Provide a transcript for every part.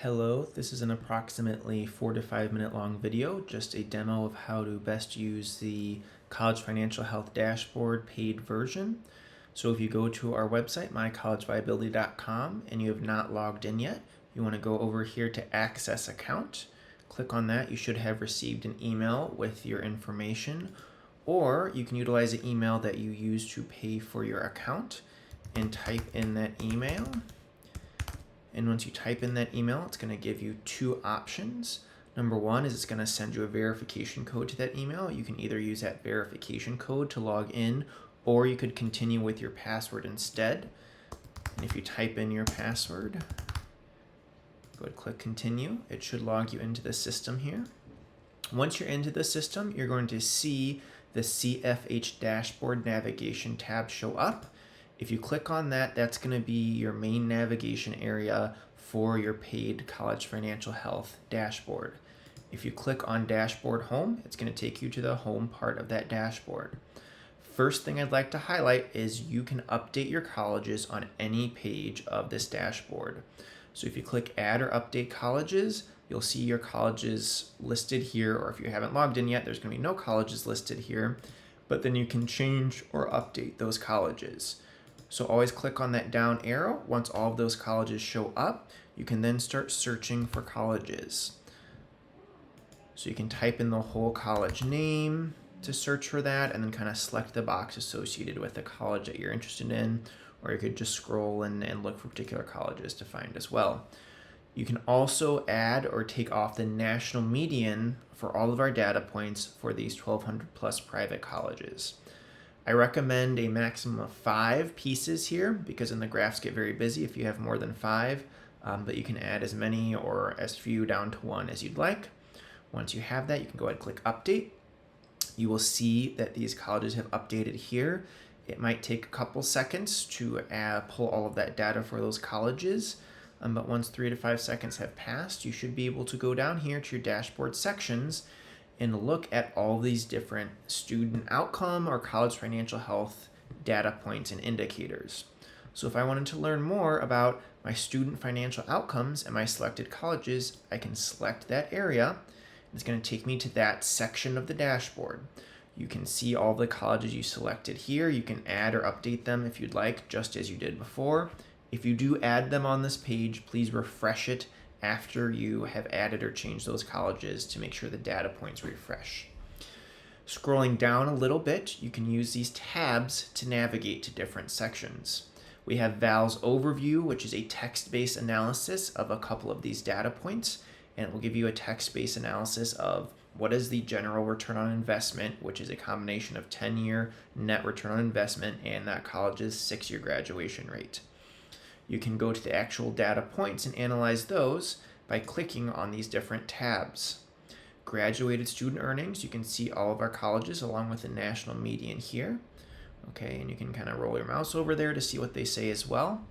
Hello, this is an approximately 4 to 5 minute long video, just a demo of how to best use the College Financial Health Dashboard paid version. So if you go to our website, mycollegeviability.com, and you have not logged in yet, you want to go over here to Access Account. Click on that. You should have received an email with your information, or you can utilize the email that you use to pay for your account and type in that email. And once you type in that email, it's going to give you two options. Number one is it's going to send you a verification code to that email. You can either use that verification code to log in, or you could continue with your password instead. And if you type in your password, go ahead, click continue. It should log you into the system here. Once you're into the system, you're going to see the CFH Dashboard Navigation tab show up. If you click on that, that's going to be your main navigation area for your paid College Financial Health dashboard. If you click on Dashboard Home, it's going to take you to the home part of that dashboard. First thing I'd like to highlight is you can update your colleges on any page of this dashboard. So if you click Add or Update Colleges, you'll see your colleges listed here, or if you haven't logged in yet, there's going to be no colleges listed here, but then you can change or update those colleges. So always click on that down arrow. Once all of those colleges show up, you can then start searching for colleges. So you can type in the whole college name to search for that, and then kind of select the box associated with the college that you're interested in, or you could just scroll and look for particular colleges to find as well. You can also add or take off the national median for all of our data points for these 1,200 plus private colleges. I recommend a maximum of 5 pieces here because then the graphs get very busy if you have more than 5, but you can add as many or as few down to 1 as you'd like. Once you have that, you can go ahead and click Update. You will see that these colleges have updated here. It might take a couple seconds to pull all of that data for those colleges, but once 3 to 5 seconds have passed, you should be able to go down here to your dashboard sections and look at all these different student outcome or college financial health data points and indicators. So if I wanted to learn more about my student financial outcomes and my selected colleges, I can select that area. It's going to take me to that section of the dashboard. You can see all the colleges you selected here. You can add or update them if you'd like, just as you did before. If you do add them on this page, please refresh it after you have added or changed those colleges to make sure the data points refresh. Scrolling down a little bit, you can use these tabs to navigate to different sections. We have Val's Overview, which is a text-based analysis of a couple of these data points, and it will give you a text-based analysis of what is the general return on investment, which is a combination of 10-year net return on investment and that college's 6-year graduation rate. You can go to the actual data points and analyze those by clicking on these different tabs. Graduated student earnings, you can see all of our colleges along with the national median here. Okay, and you can kind of roll your mouse over there to see what they say as well.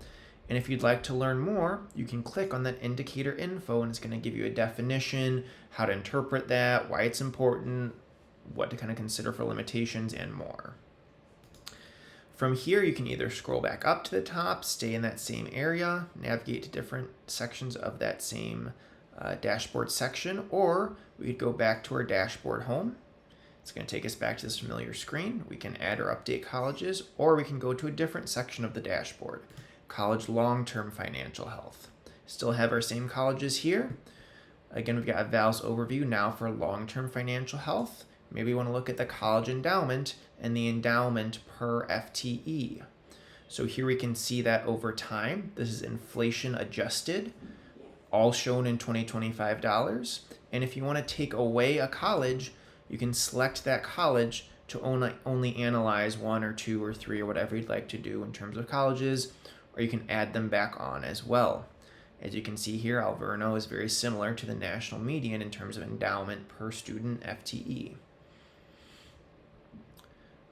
And if you'd like to learn more, you can click on that indicator info and it's going to give you a definition, how to interpret that, why it's important, what to kind of consider for limitations, and more. From here, you can either scroll back up to the top, stay in that same area, navigate to different sections of that same dashboard section, or we could go back to our dashboard home. It's going to take us back to this familiar screen. We can add or update colleges, or we can go to a different section of the dashboard, College Long-Term Financial Health. Still have our same colleges here. Again, we've got a Val's Overview now for long-term financial health. Maybe you want to look at the college endowment and the endowment per FTE. So here we can see that over time, this is inflation adjusted, all shown in 2025 dollars. And if you want to take away a college, you can select that college to only analyze 1 or 2 or 3 or whatever you'd like to do in terms of colleges, or you can add them back on as well. As you can see here, Alverno is very similar to the national median in terms of endowment per student FTE.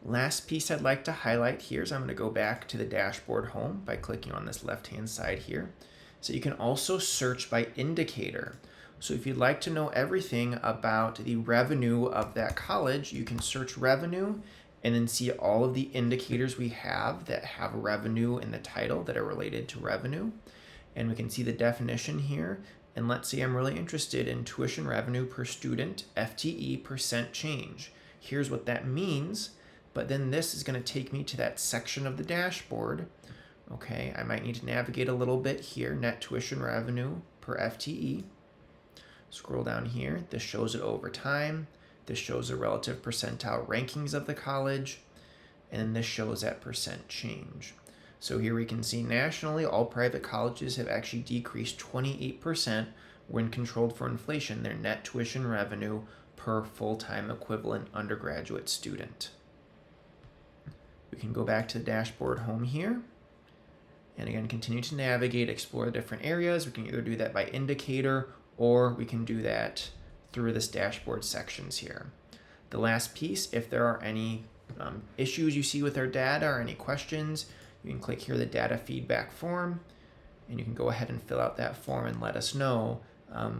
Last piece I'd like to highlight here is I'm going to go back to the dashboard home by clicking on this left-hand side here. So you can also search by indicator. So if you'd like to know everything about the revenue of that college, you can search revenue and then see all of the indicators we have that have revenue in the title that are related to revenue. And we can see the definition here, And let's say I'm really interested in tuition revenue per student, FTE percent change. Here's what that means, but then this is going to take me to that section of the dashboard. Okay, I might need to navigate a little bit here, net tuition revenue per FTE. Scroll down here, this shows it over time. This shows the relative percentile rankings of the college, and this shows that percent change. So here we can see nationally, all private colleges have actually decreased 28% when controlled for inflation, their net tuition revenue per full-time equivalent undergraduate student. We can go back to the dashboard home here. And again, continue to navigate, explore the different areas. We can either do that by indicator, or we can do that through this dashboard sections here. The last piece, if there are any issues you see with our data or any questions, you can click here the data feedback form, and you can go ahead and fill out that form and let us know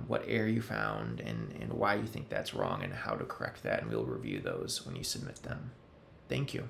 what error you found and why you think that's wrong and how to correct that, and we'll review those when you submit them. Thank you.